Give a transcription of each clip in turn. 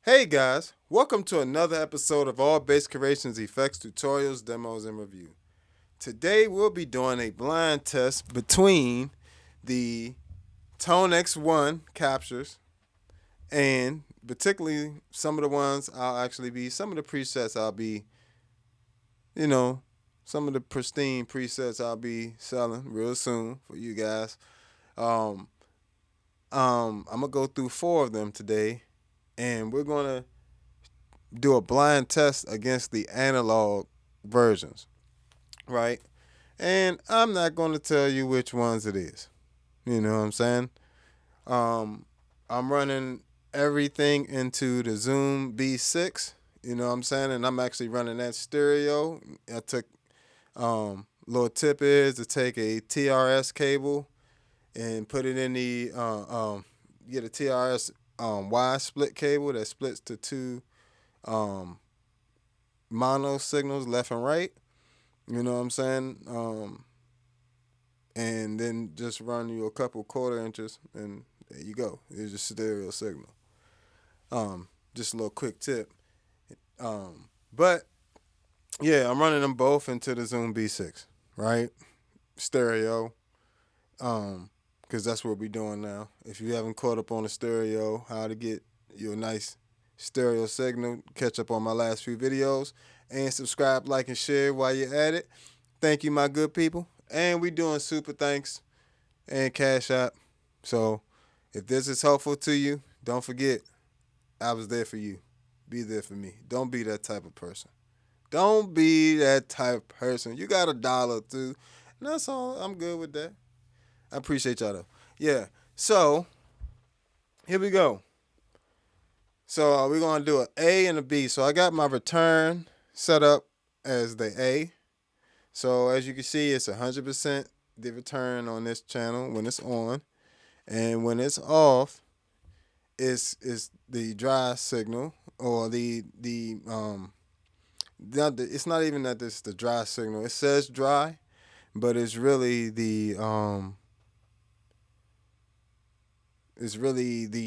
Hey guys, welcome to another episode of All Bass Creations Effects Tutorials, Demos, and Review. Today we'll be doing a blind test between the ToneX One captures and particularly some of the ones some of the presets I'll be, some of the pristine presets I'll be selling real soon for you guys. I'm gonna go through 4 of them today, and we're gonna do a blind test against the analog versions, right? And I'm not going to tell you which ones it is. You know what I'm saying? I'm running everything into the Zoom B6. You know what I'm saying? And I'm actually running that stereo. I took little tip is to take a TRS cable and put it in the get a TRS Y split cable that splits to 2 mono signals left and right. You know what I'm saying? And then just run you a couple 1/4 inches, and there you go. It's your stereo signal. Just a little quick tip. But yeah, I'm running them both into the Zoom B6, right? Stereo. Because that's what we're doing now. If you haven't caught up on the stereo, how to get you a nice stereo signal, catch up on my last few videos, and subscribe, like, and share while you're at it. Thank you, my good people. And we doing super thanks and Cash App. So if this is helpful to you, don't forget, I was there for you. Be there for me. Don't be that type of person. Don't be that type of person. You got $1 too. And that's all. I'm good with that. I appreciate y'all though. Yeah. So here we go. So we're going to do an A and a B. So I got my return set up as the A. So as you can see, it's 100% the return on this channel when it's on. And when it's off, it's the dry signal, or it's not even that it's the dry signal. It says dry, but it's really the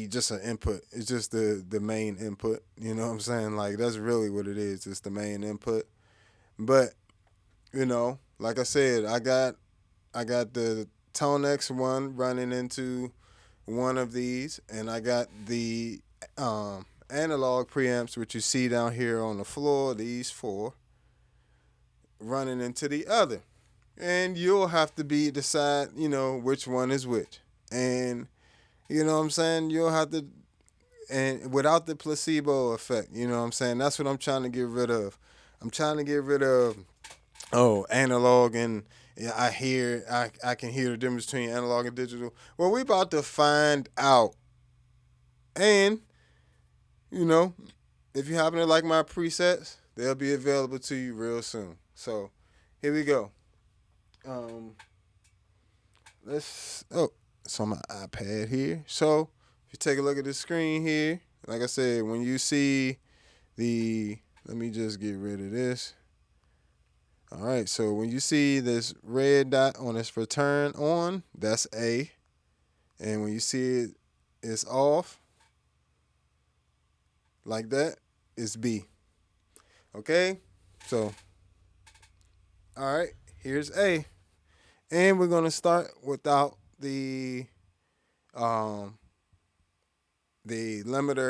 just an input. It's just the main input. You know what I'm saying? Like, that's really what it is. It's the main input. But, like I said, I got the ToneX One running into one of these, and I got the analog preamps, which you see down here on the floor, these 4, running into the other. And you'll have to decide, which one is which. And you know what I'm saying? You'll have to, and without the placebo effect, you know what I'm saying? That's what I'm trying to get rid of. I'm trying to get rid of, analog and I can hear the difference between analog and digital. Well, we about to find out. And, if you happen to like my presets, they'll be available to you real soon. So, here we go. It's on my iPad here. So if you take a look at the screen here, like I said, when you see let me just get rid of this. All right, so when you see this red dot on this return on, that's A. And when you see it's off, like that, it's B. Okay? So, all right, here's A. And we're going to start without the limiter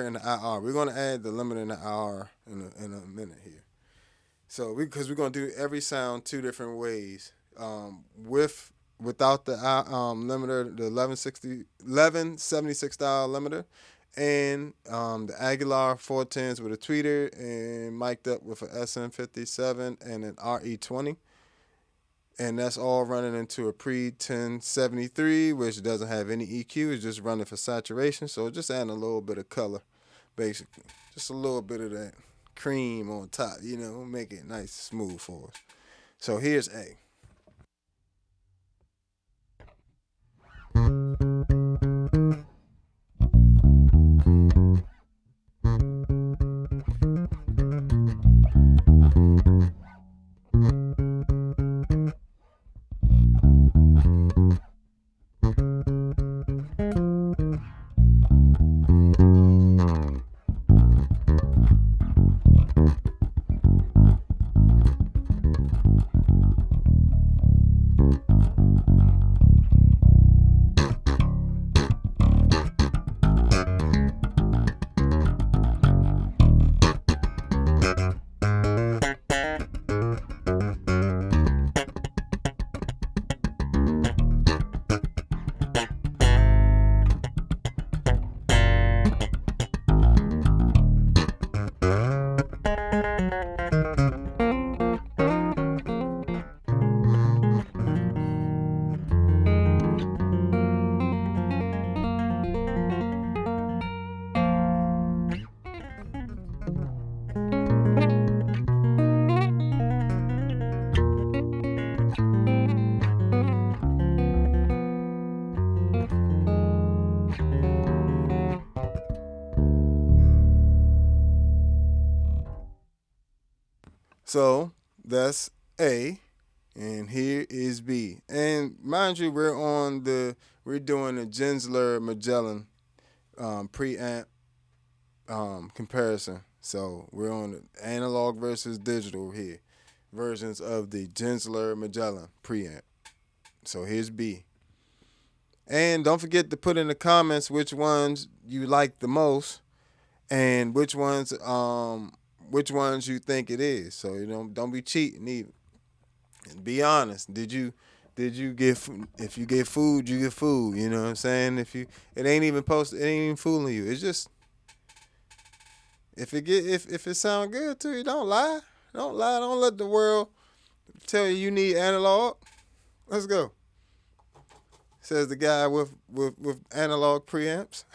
and the IR. We're going to add the limiter and the IR in a minute here. So because we're going to do every sound 2 different ways. Without the limiter, the 1176 style limiter, and the Aguilar 410s with a tweeter, and mic'd up with an SM57 and an RE20. And that's all running into a pre-1073, which doesn't have any EQ. It's just running for saturation. So just adding a little bit of color, basically. Just a little bit of that cream on top, make it nice and smooth for us. So here's A. So that's A, and here is B. And mind you, we're doing the Genzler Magellan preamp comparison. So we're on the analog versus digital here versions of the Genzler Magellan preamp. So here's B. And don't forget to put in the comments which ones you like the most and which ones you think it is. So you don't be cheating either. And be honest. Did you get, if you get food, you get food. You know what I'm saying? It ain't even fooling you. It's just, if it sound good to you, don't lie. Don't lie. Don't let the world tell you need analog. Let's go. Says the guy with analog preamps.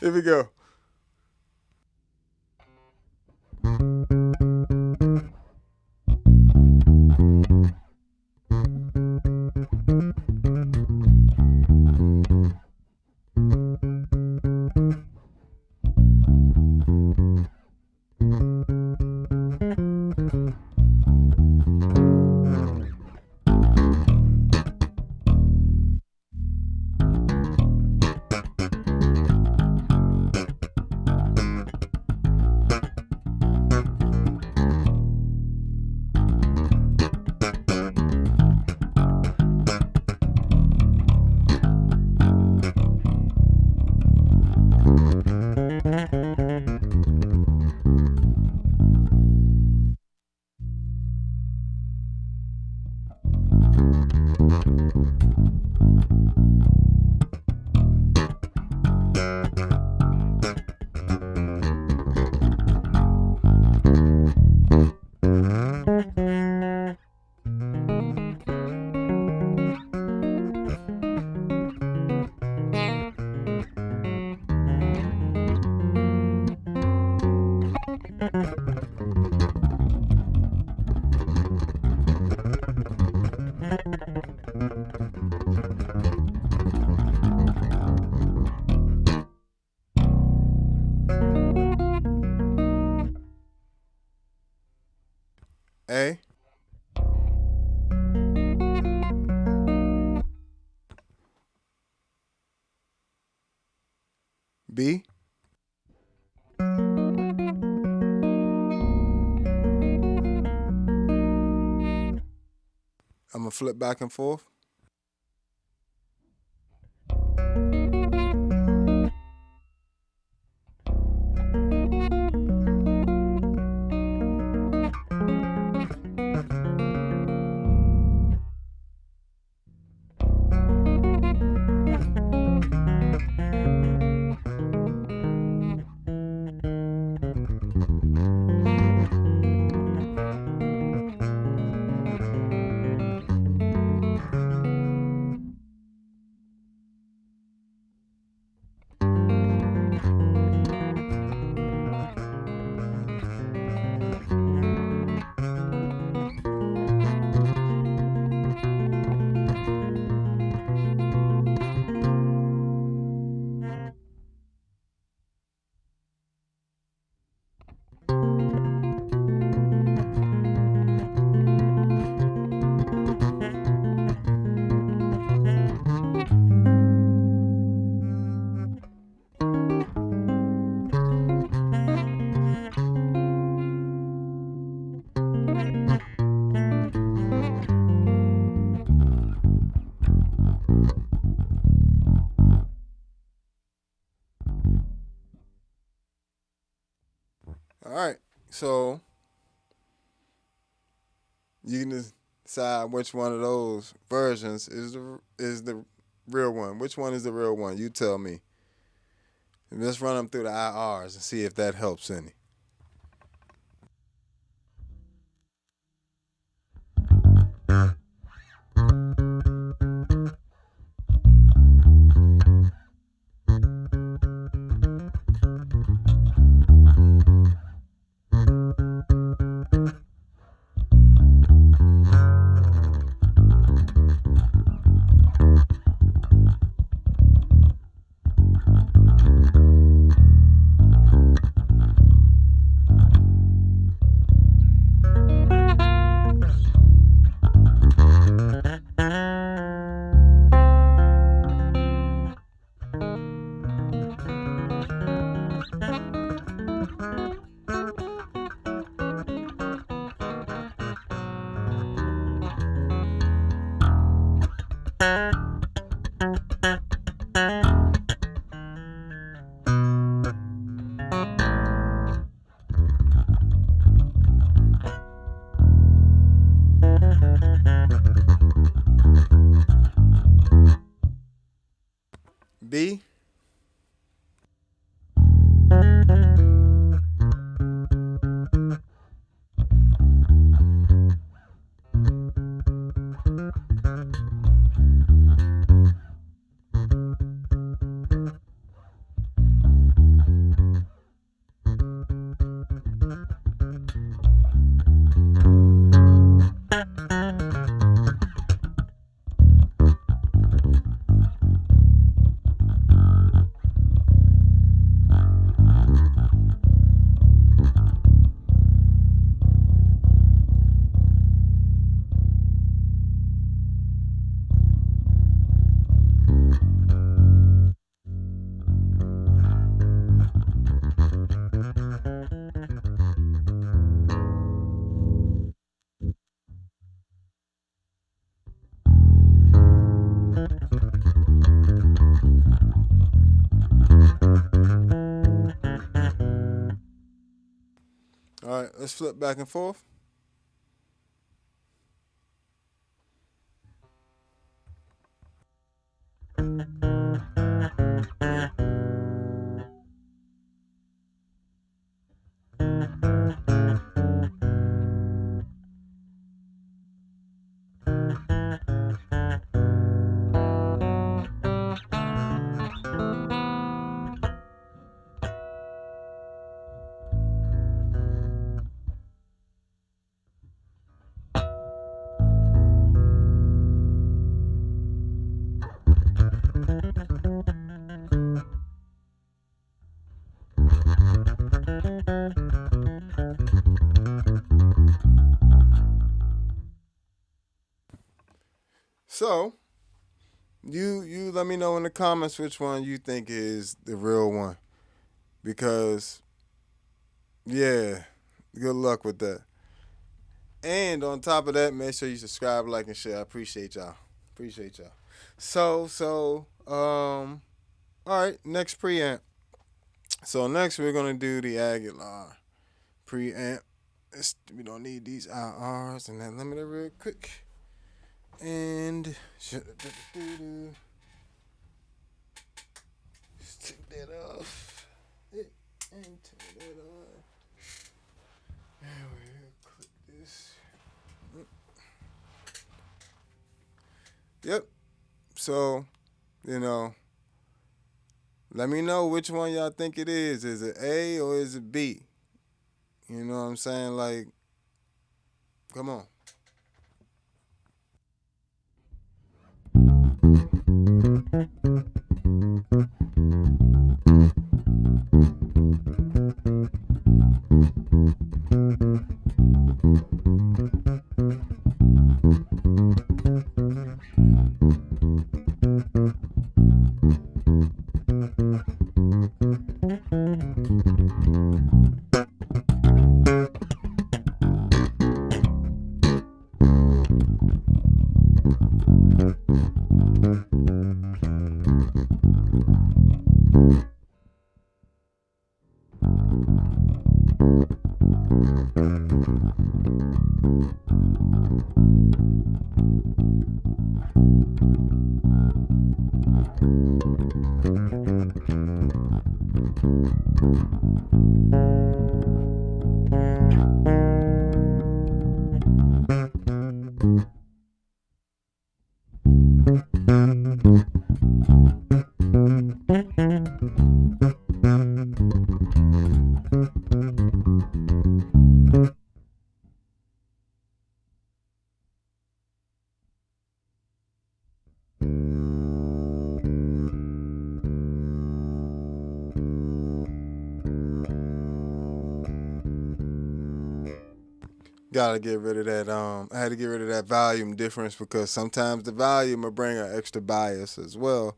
Here we go. A. B. I'm going to flip back and forth. All right, so you can decide which one of those versions is the real one. Which one is the real one? You tell me. And let's run them through the IRs and see if that helps any. All right, let's flip back and forth. So, you let me know in the comments which one you think is the real one. Because, yeah, good luck with that. And on top of that, make sure you subscribe, like, and share. I appreciate y'all. Appreciate y'all. All right, next preamp. So next we're gonna do the Aguilar preamp. We don't need these IRs and that limiter real quick. And take that off. And turn that on. And we'll click this. Yep. So, let me know which one y'all think it is. Is it A or is it B? You know what I'm saying? Like, come on. Gotta get rid of that. I had to get rid of that volume difference because sometimes the volume will bring an extra bias as well,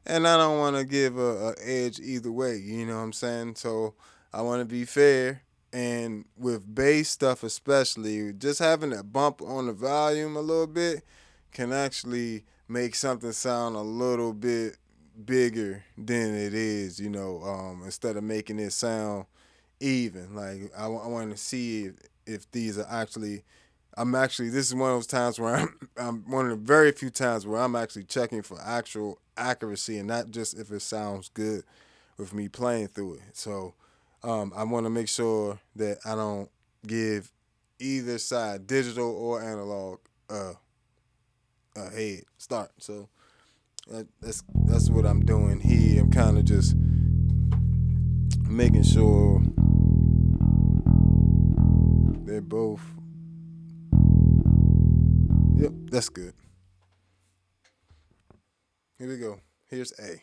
and I don't want to give a edge either way. You know what I'm saying? So I want to be fair. And with bass stuff, especially, just having that bump on the volume a little bit can actually make something sound a little bit bigger than it is. Instead of making it sound even. Like I want to see if these are actually. This is one of those times where I'm one of the very few times where I'm actually checking for actual accuracy and not just if it sounds good with me playing through it. So I want to make sure that I don't give either side, digital or analog, a head start. So that's what I'm doing here. I'm kind of just making sure they're both. Yep, that's good. Here we go. Here's A.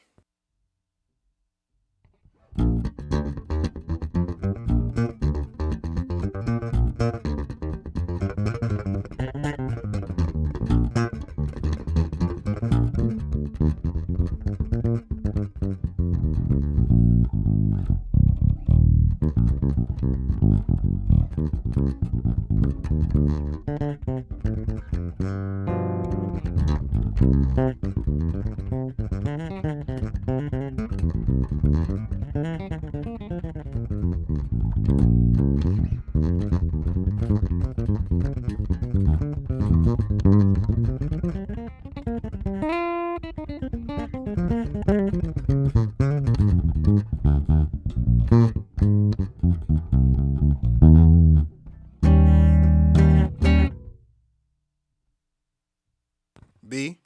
B.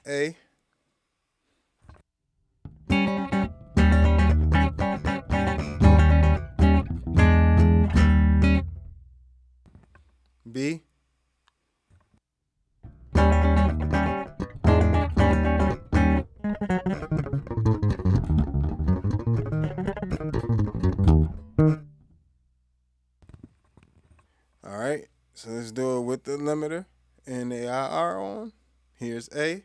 A. B. All right, so let's do it with the limiter and the IR on. Here's A.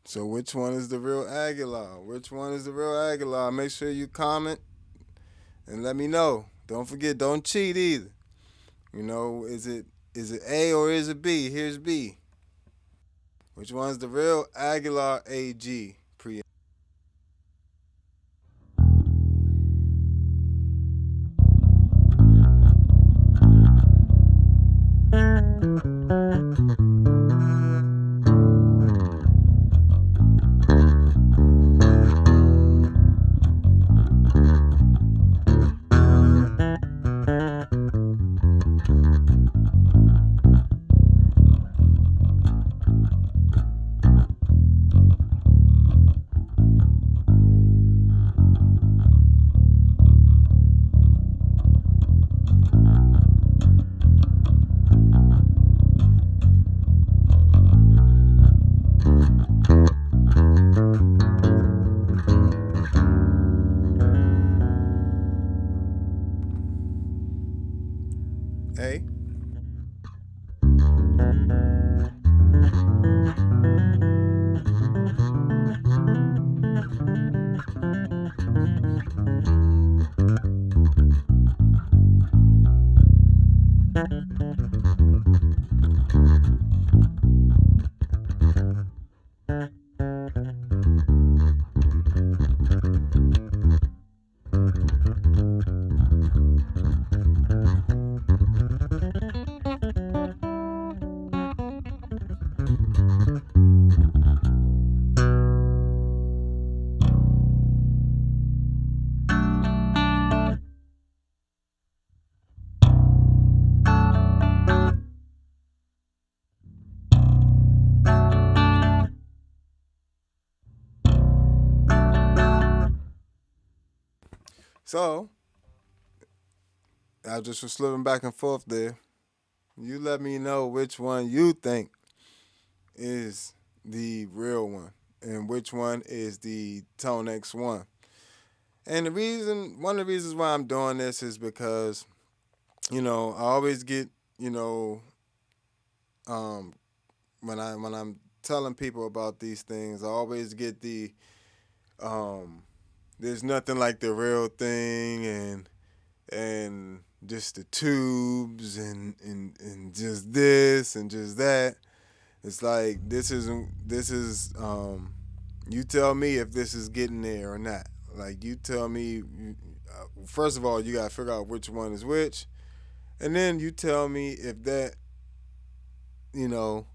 So which one is the real Aguilar? Which one is the real Aguilar? Make sure you comment and let me know. Don't forget, don't cheat either. You know, is it A or is it B? Here's B. Which one's the real Aguilar AG Preamp? A. So I just was slipping back and forth there. You let me know which one you think is the real one and which one is the ToneX One. And one of the reasons why I'm doing this is because, I always get, um, when I'm telling people about these things, I always get um, there's nothing like the real thing, and just the tubes and just this and just that. It's like this is you tell me if this is getting there or not. Like you tell me, first of all, you gotta figure out which one is which, and then you tell me if that, you know,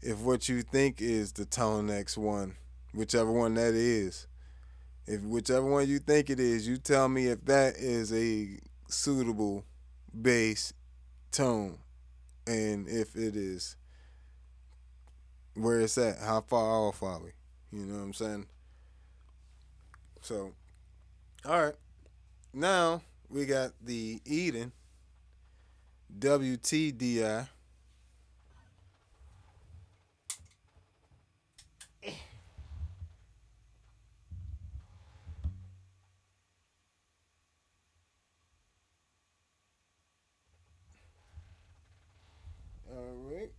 if what you think is the ToneX One, whichever one that is, if whichever one you think it is, you tell me if that is a suitable bass tone, and if it is, where it's at, how far off are we? You know what I'm saying? So, all right. Now we got the Eden WTDI. All right.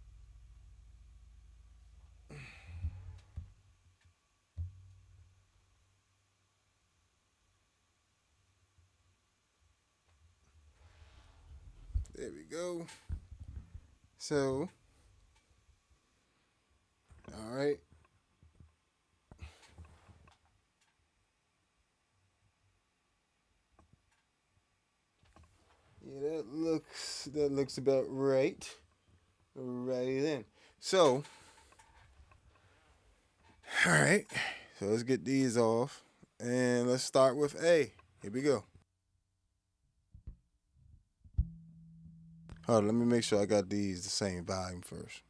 There we go. So, all right. Yeah, that looks about right. Righty then. So, all right. So let's get these off, and let's start with A. Here we go. Hold on, let me make sure I got these the same volume first.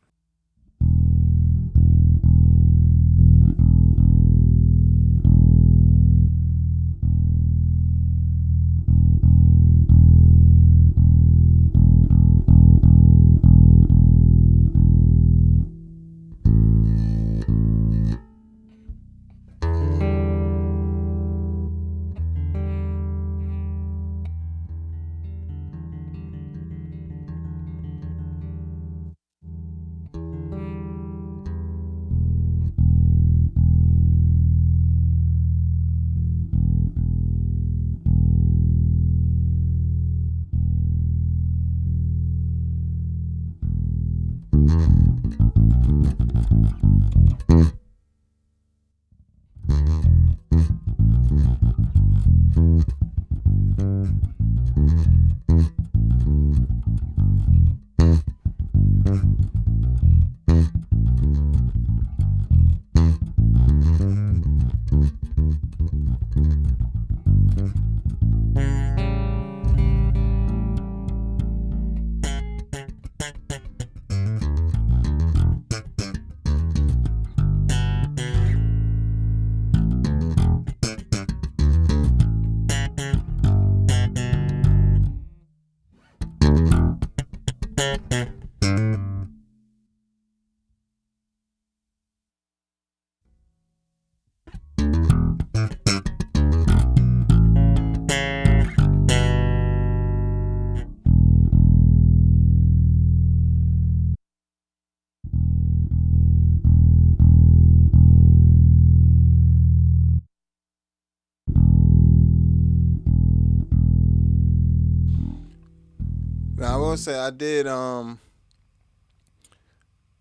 Now I will say I did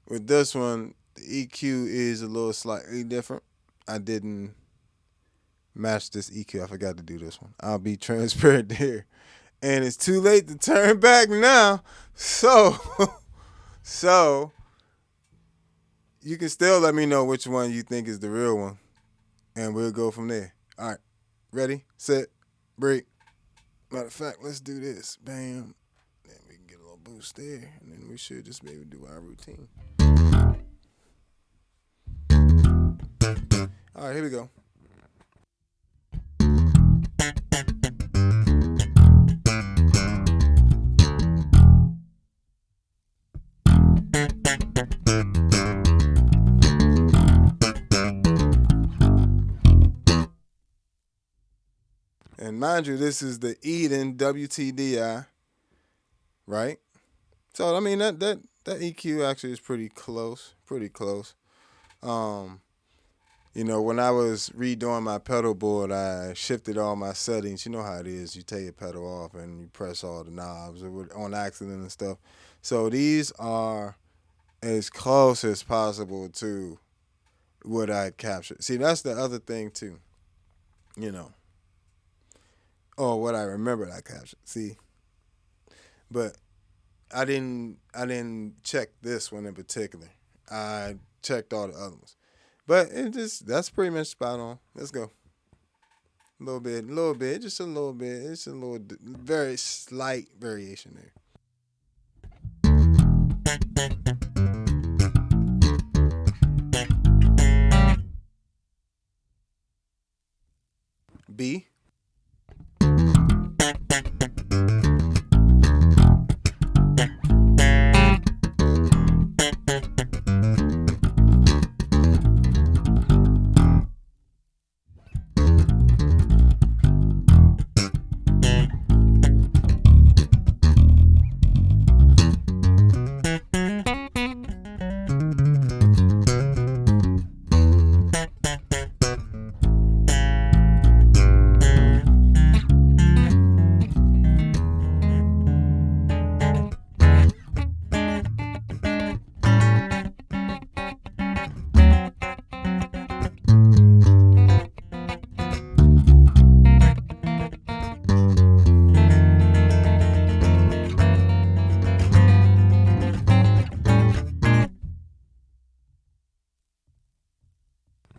with this one the EQ is a little slightly different. I didn't match this EQ. I forgot to do this one. I'll be transparent there. And it's too late to turn back now. So so you can still let me know which one you think is the real one. And we'll go from there. All right. Ready, set, break. Matter of fact, let's do this. Bam. Then we can get a little boost there. And then we should just be able to do our routine. All right, here we go. And mind you, this is the Eden WTDI, right? So I mean that EQ actually is pretty close. You know, when I was redoing my pedal board, I shifted all my settings. You know how it is. You take your pedal off and you press all the knobs on accident and stuff. So these are as close as possible to what I captured. See, that's the other thing too. You know, or what I remembered I captured. See, but I didn't check this one in particular. I checked all the other ones. But that's pretty much spot on. Let's go. A little bit, just a little bit. It's a little, very slight variation there. B.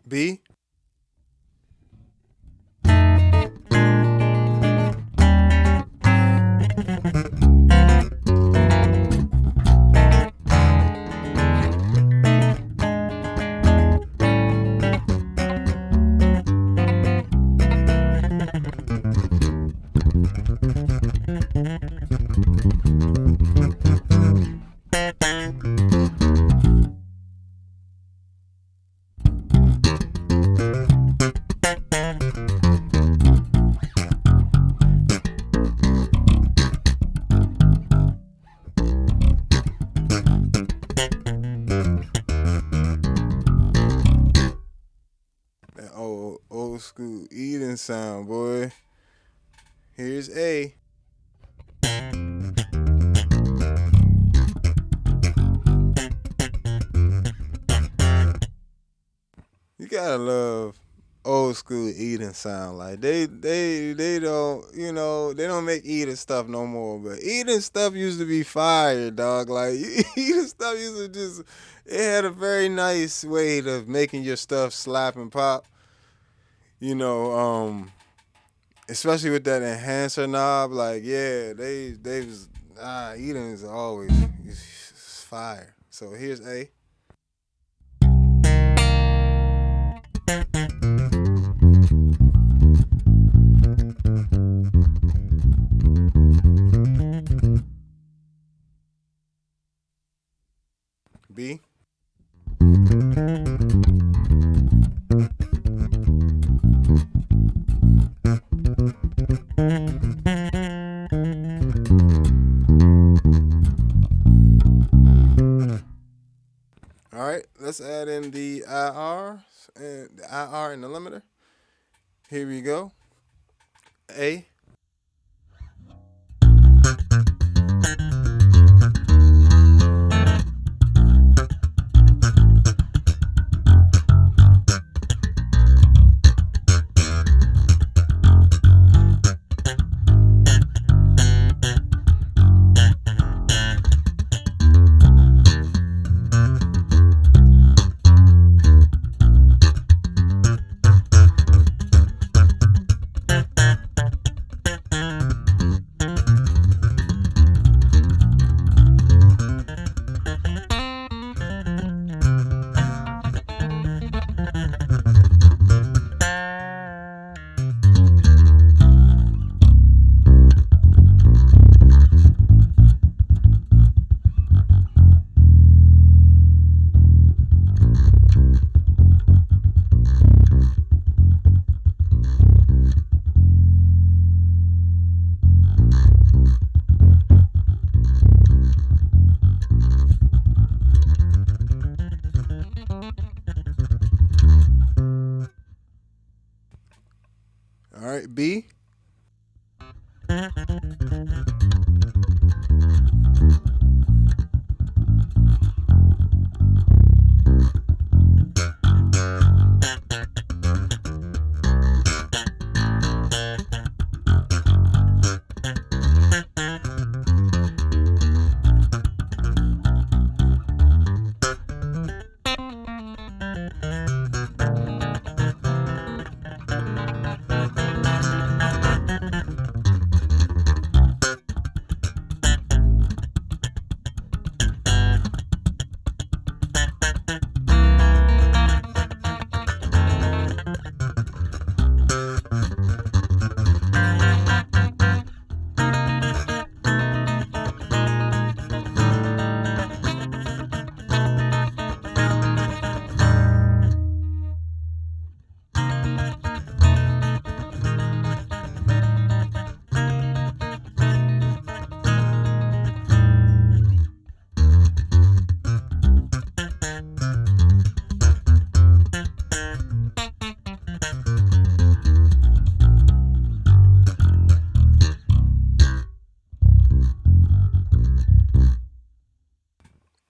B. That old school Eden sound, boy. Here's A. You gotta love old school Eden sound. Like they don't, you know, they don't make Eden stuff no more. But Eden stuff used to be fire, dog. Like Eden stuff used to just, it had a very nice way of making your stuff slap and pop. You know, especially with that enhancer knob. Like, yeah, they was Eden is always it's fire. So here's A. B. All right, let's add in the IR and the limiter. Here we go. A.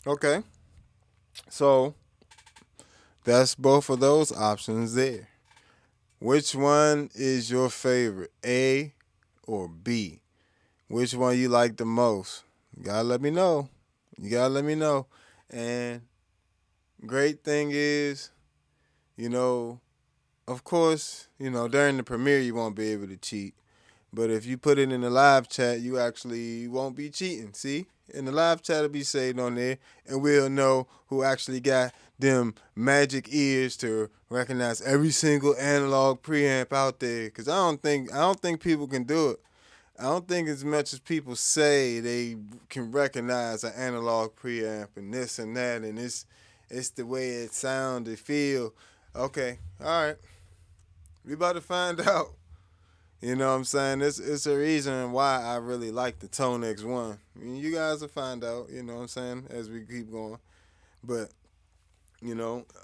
Okay, so that's both of those options there. Which one is your favorite, A or B? Which one you like the most? You gotta let me know. You gotta let me know. And great thing is, you know, of course, during the premiere you won't be able to cheat. But if you put it in the live chat, you actually won't be cheating. See? In the live chat, it'll be saved on there, and we'll know who actually got them magic ears to recognize every single analog preamp out there. Cause I don't think people can do it. I don't think as much as people say they can recognize an analog preamp and this and that, and it's the way it sound, it feel. Okay, all right, we about to find out. You know what I'm saying? It's a reason why I really like the ToneX One. I mean, you guys will find out, you know what I'm saying, as we keep going. But,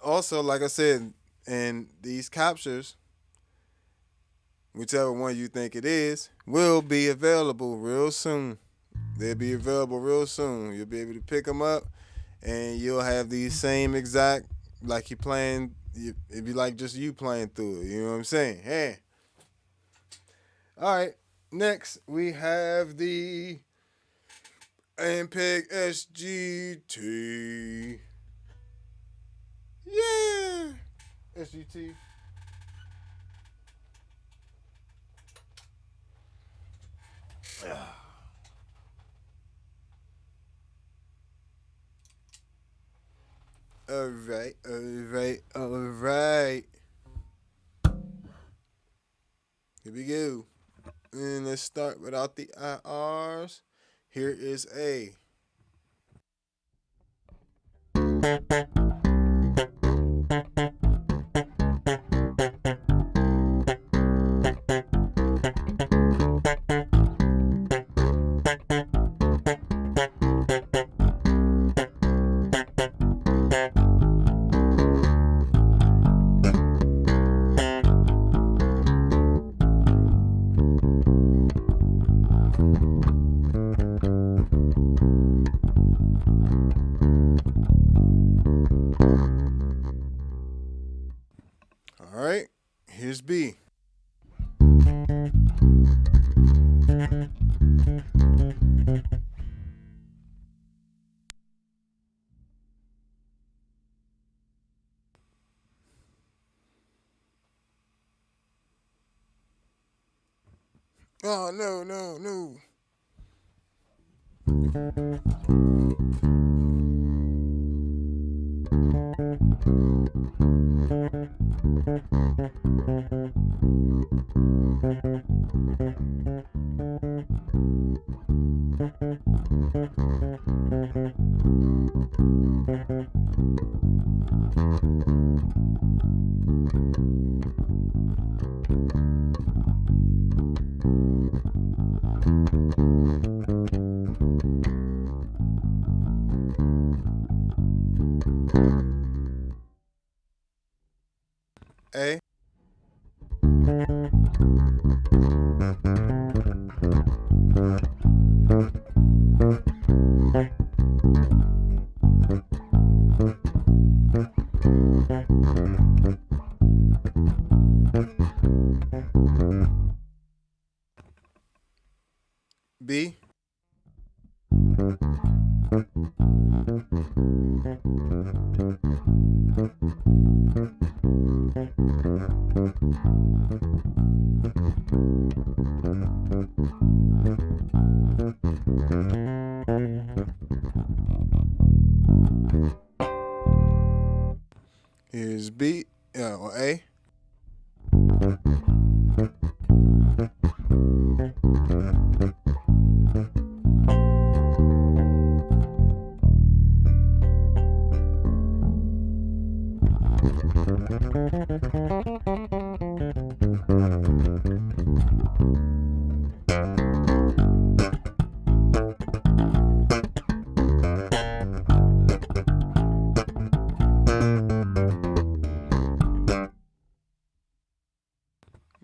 also, like I said, and these captures, whichever one you think it is, will be available real soon. They'll be available real soon. You'll be able to pick them up, and you'll have these same exact, like you're playing, it'd be like just you playing through it. You know what I'm saying? Hey. All right, next we have the Ampeg SGT. Yeah, SGT. All right, all right, all right. Here we go. And let's start without the IRs. Here is A. All right, here's B. Oh, no, no, no. A. B. Here's B, or A.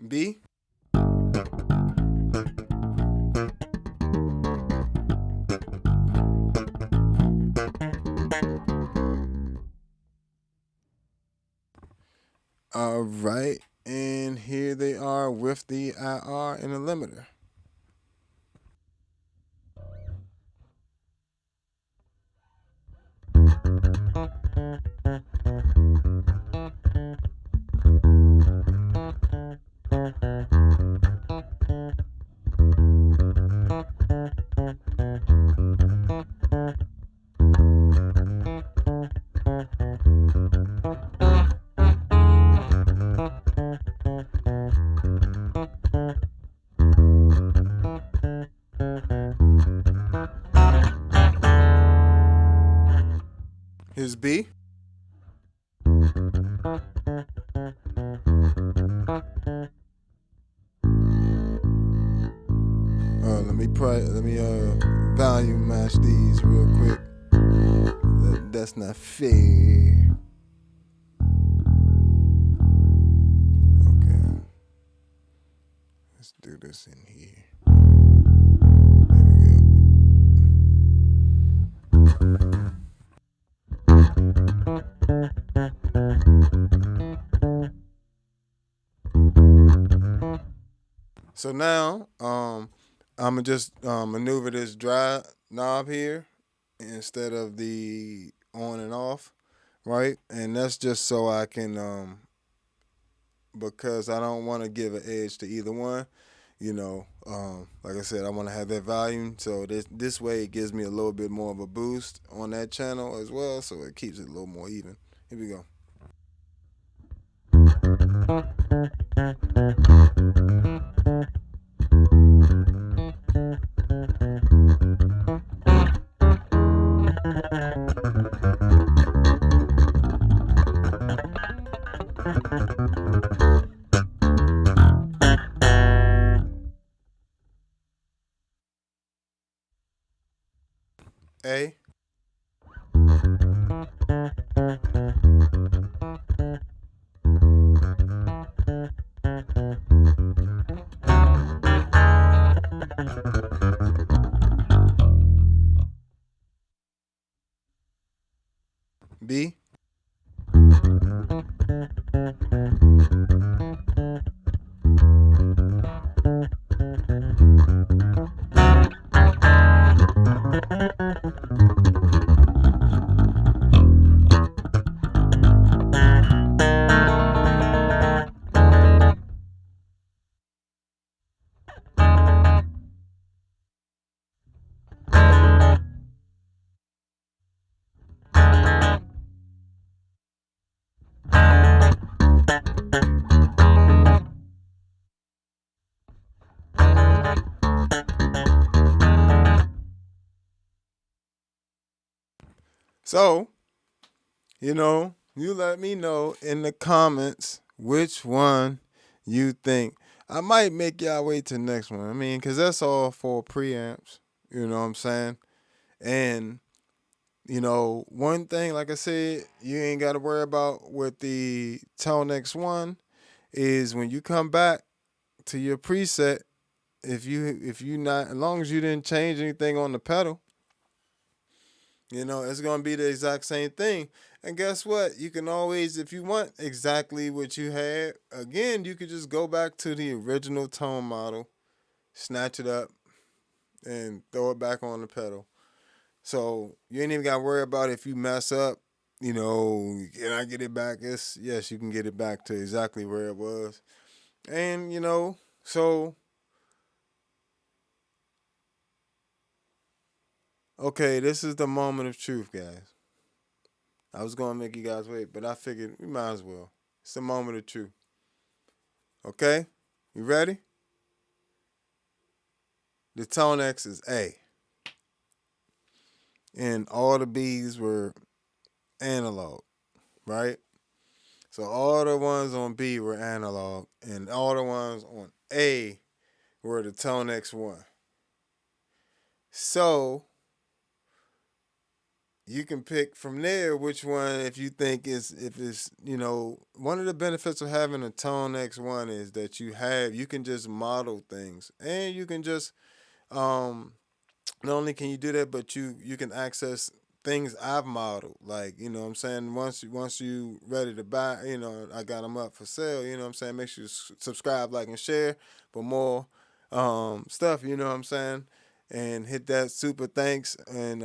B. All right, and here they are with the IR and the limiter. Here's B. Let me volume match these real quick. That's not fair. Okay. Let's do this in here. So now, I'm gonna just maneuver this dry knob here instead of the on and off, right? And that's just so I can, because I don't want to give an edge to either one. Like I said, I want to have that volume, so this way it gives me a little bit more of a boost on that channel as well, so it keeps it a little more even. Here we go. A. B. So, you let me know in the comments which one you think. I might make y'all wait till next one. I mean, because that's all for preamps. You know what I'm saying? And, one thing, like I said, you ain't got to worry about with the ToneX One is when you come back to your preset, if you not, as long as you didn't change anything on the pedal, it's gonna be the exact same thing. And guess what? You can always, if you want exactly what you had, again, you could just go back to the original tone model, snatch it up, and throw it back on the pedal. So you ain't even got to worry about if you mess up. Can I get it back? Yes, you can get it back to exactly where it was. And so okay, this is the moment of truth, guys. I was gonna make you guys wait, but I figured we might as well. It's the moment of truth. Okay, you ready? The ToneX is A, and all the B's were analog, right? So all the ones on B were analog, and all the ones on A were the ToneX One. So you can pick from there which one, if you think one of the benefits of having a ToneX One is that you can just model things, and you can just not only can you do that, but you can access things I've modeled. Like, what I'm saying, once you ready to buy, I got them up for sale. What I'm saying, make sure you subscribe, like, and share for more stuff. What I'm saying, and hit that super thanks and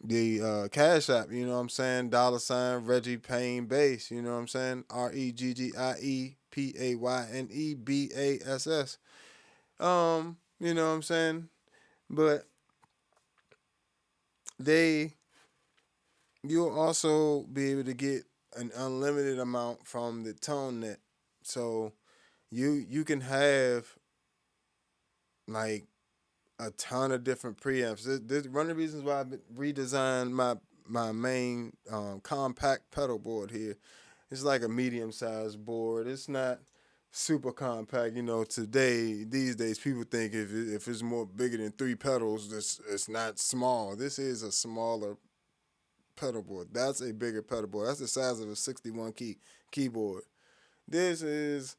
the Cash App. What I'm saying, $ Reggie Payne Bass. What I'm saying, REGGIE PAYNEBASS. What I'm saying, but you'll also be able to get an unlimited amount from the ToneNet. So you can have like a ton of different preamps. This one of the reasons why I redesigned my main compact pedal board here. It's like a medium sized board. It's not super compact. These days, people think if it's more bigger than 3 pedals, it's not small. This is a smaller pedal board. That's a bigger pedal board. That's the size of a 61 key keyboard. This is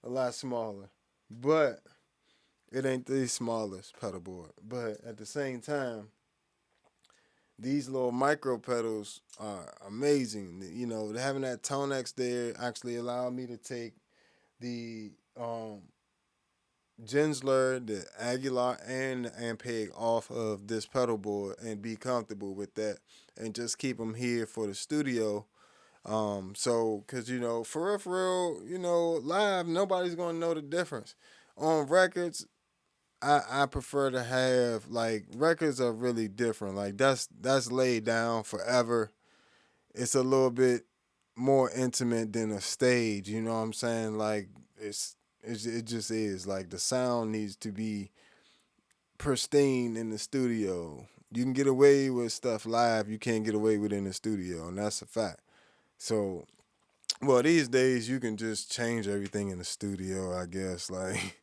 a lot smaller, but it ain't the smallest pedal board. But at the same time, these little micro pedals are amazing. Having that ToneX there actually allowed me to take the Genzler, the Aguilar, and the Ampeg off of this pedal board and be comfortable with that, and just keep them here for the studio. So, cause for real, live, nobody's gonna know the difference. On records, I prefer to have, like, records are really different. Like, that's laid down forever. It's a little bit more intimate than a stage. You know what I'm saying? Like, it just is. Like, the sound needs to be pristine in the studio. You can get away with stuff live you can't get away with in the studio, and that's a fact. So, well, these days you can just change everything in the studio, I guess. Like,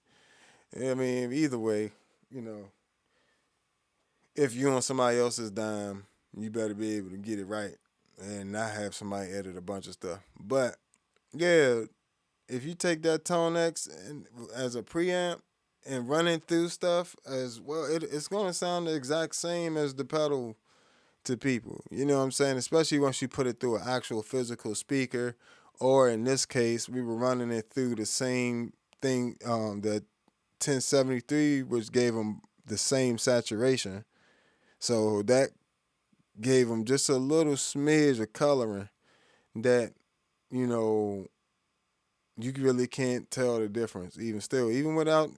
I mean, either way, you know, if you're on somebody else's dime, you better be able to get it right and not have somebody edit a bunch of stuff. But yeah, if you take that ToneX as a preamp and running through stuff as well, it's going to sound the exact same as the pedal to people. You know what I'm saying? Especially once you put it through an actual physical speaker, or in this case, we were running it through the same thing, the 1073, which gave them the same saturation. So that gave them just a little smidge of coloring that, you know, you really can't tell the difference. Even without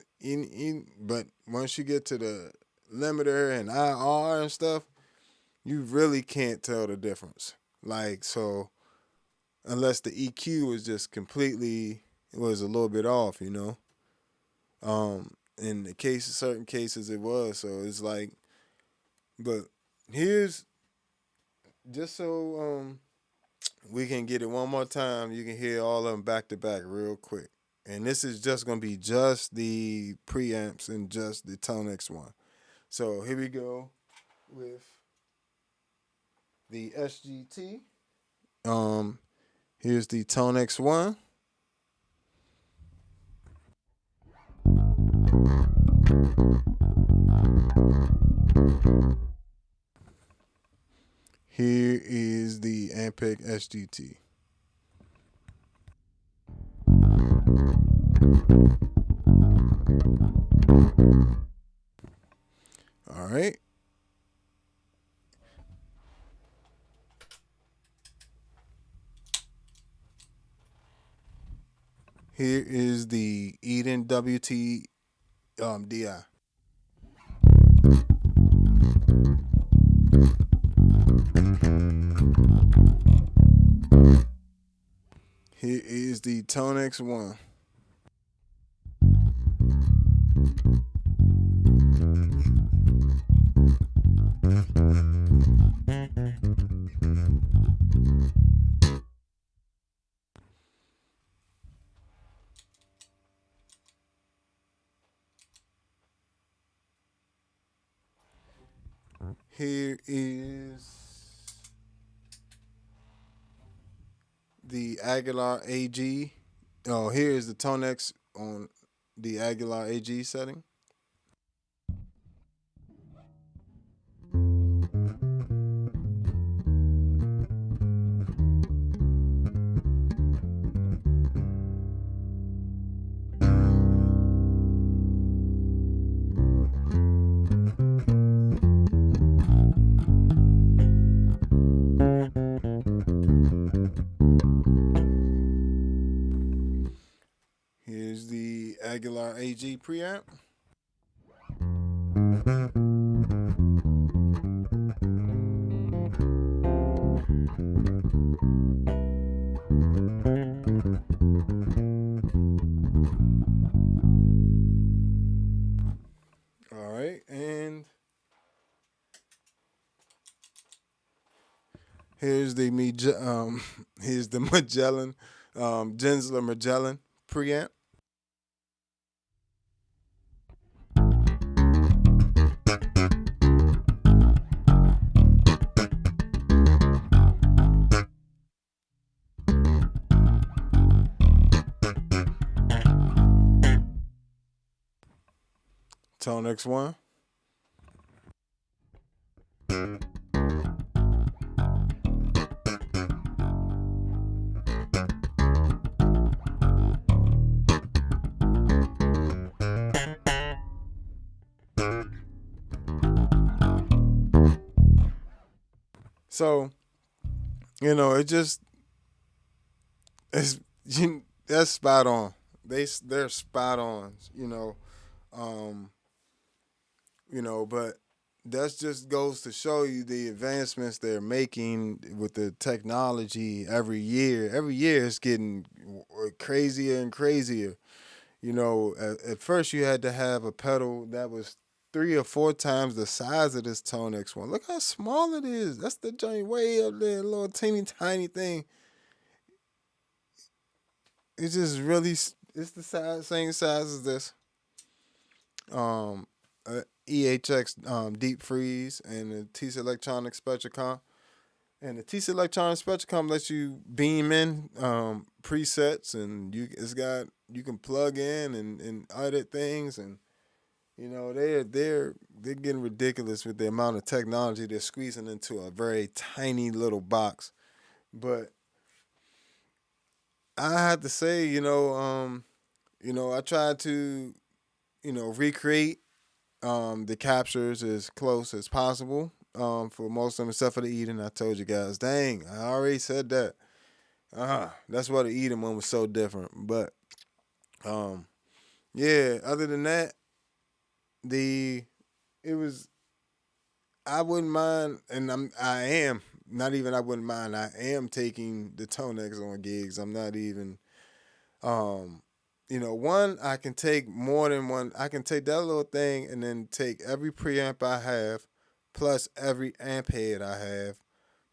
but once you get to the limiter and IR and stuff, you really can't tell the difference. Like, so unless the EQ was just completely, it was a little bit off, you know. In certain cases it was. So it's like, but here's just so we can get it one more time. You can hear all of them back to back real quick. And this is just gonna be just the preamps and just the ToneX One. So here we go with the SGT. Here's the ToneX One. Here is the Ampeg SGT. All right. Here is the Eden WTDI. Here is the ToneX One. Here is the Aguilar AG. Oh, here is the ToneX on the Aguilar AG setting. Here's the Aguilar AG Preamp. All right, and here's the here's the Magellan, Genzler Magellan Preamp. ToneX One. So, it just it's that's spot on. They're spot on. Um, but that just goes to show you the advancements they're making with the technology every year. Every year it's getting crazier and crazier. At first you had to have a pedal that was 3 or 4 times the size of this ToneX One. Look how small it is. That's the joint way up there, a little teeny tiny thing. It's just really, it's the same size as this. Um, EHX deep freeze and the TC Electronic Spectracom. And the TC Electronic Spectracom lets you beam in presets, and you can plug in and edit things, and they're getting ridiculous with the amount of technology they're squeezing into a very tiny little box. But I have to say, I tried to recreate the captures as close as possible for most of them, except for the Eden. I told you guys, dang, I already said that. That's why the Eden one was so different. But yeah, other than that, it was I wouldn't mind, and I am not even I wouldn't mind. I am taking the ToneX on gigs. I'm not even one, I can take more than one. I can take that little thing and then take every preamp I have, plus every amp head I have,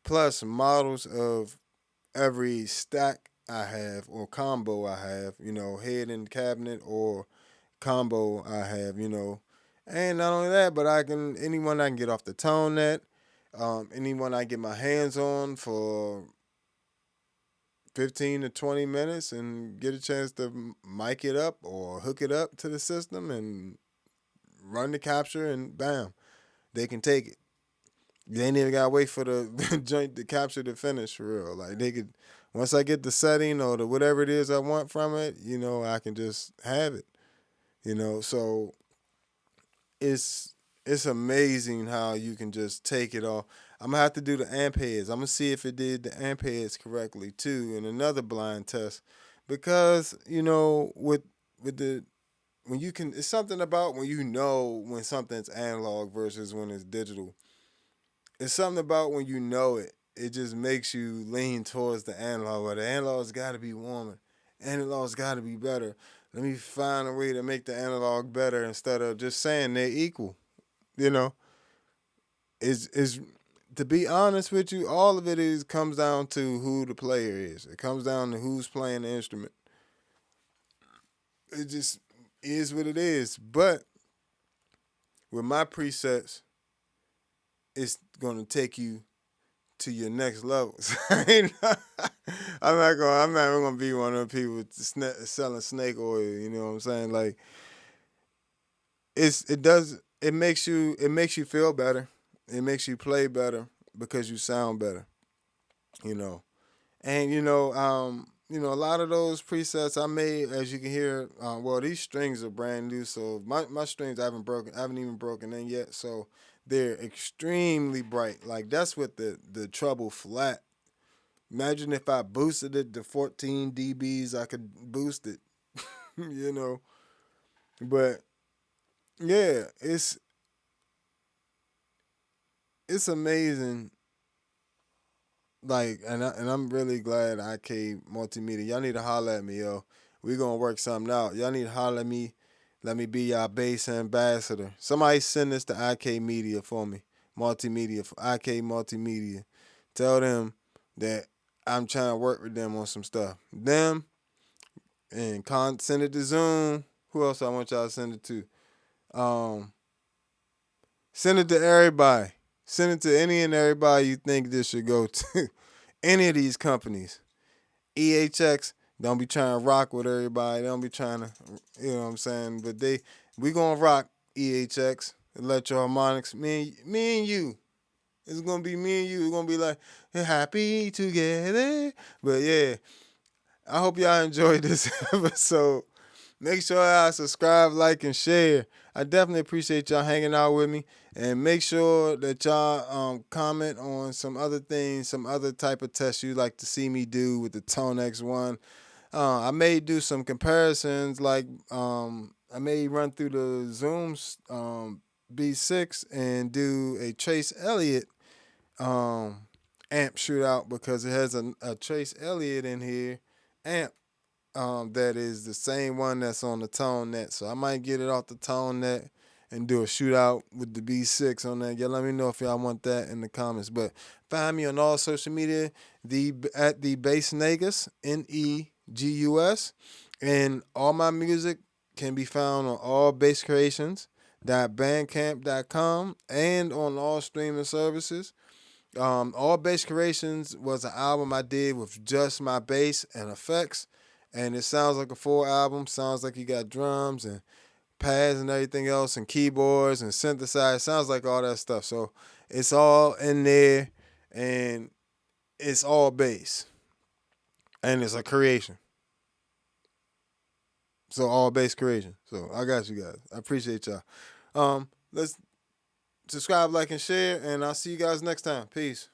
plus models of every stack I have or combo I have, head and cabinet or combo I have, And not only that, but anyone I can get off the tone net, anyone I get my hands on for 15 to 20 minutes and get a chance to mic it up or hook it up to the system and run the capture and bam, they can take it. They ain't even gotta wait for the joint to capture the finish for real. Like they could, once I get the setting or the whatever it is I want from it, I can just have it. So it's amazing how you can just take it off. I'm gonna have to do the amp heads. I'm gonna see if it did the amp heads correctly too in another blind test, because with the when you can, it's something about when when something's analog versus when it's digital. It's something about when it. It just makes you lean towards the analog. Well, the analog's got to be warmer. Analog's got to be better. Let me find a way to make the analog better instead of just saying they're equal. You know, is to be honest with you, all of it comes down to who the player is. It comes down to who's playing the instrument. It just is what it is. But with my presets, it's gonna take you to your next levels. I'm not gonna be one of them people selling snake oil. You know what I'm saying? Like it makes you feel better. It makes you play better because you sound better. You know, and a lot of those presets I made, as you can hear. Well, these strings are brand new, so my strings I haven't even broken in yet. So they're extremely bright. Like that's with the treble flat. Imagine if I boosted it to 14 dBs, I could boost it. But yeah, it's amazing. Like, and I'm really glad IK Multimedia. Y'all need to holler at me, yo. We gonna work something out. Y'all need to holler at me. Let me be y'all bass ambassador. Somebody send this to IK Media for me. Multimedia, for IK Multimedia. Tell them that I'm trying to work with them on some stuff. Them, and send it to Zoom. Who else I want y'all to send it to? Send it to everybody. Send it to any and everybody you think this should go to. Any of these companies. EHX, don't be trying to rock with everybody. They don't be trying to, you know what I'm saying? But we gonna rock EHX, Electroharmonix, me and you. It's gonna be me and you. It's gonna be like happy together. But yeah, I hope y'all enjoyed this episode. Make sure y'all subscribe, like, and share. I definitely appreciate y'all hanging out with me. And make sure that y'all comment on some other things, some other type of tests you'd like to see me do with the ToneX One. I may do some comparisons, like I may run through the Zoom's B6 and do a Trace Elliott amp shootout, because it has a Trace Elliott in here amp. That is the same one that's on the Tone Net. So I might get it off the Tone Net and do a shootout with the B6 on that. Y'all let me know if y'all want that in the comments. But find me on all social media, at the Bass Negus, Negus. And all my music can be found on allbasscreations.bandcamp.com and on all streaming services. All Bass Creations was an album I did with just my bass and effects. And it sounds like a full album. Sounds like you got drums and pads and everything else and keyboards and synthesizer. Sounds like all that stuff. So it's all in there, and it's all bass. And it's a creation. So all bass creation. So I got you guys. I appreciate y'all. Let's subscribe, like, and share, and I'll see you guys next time. Peace.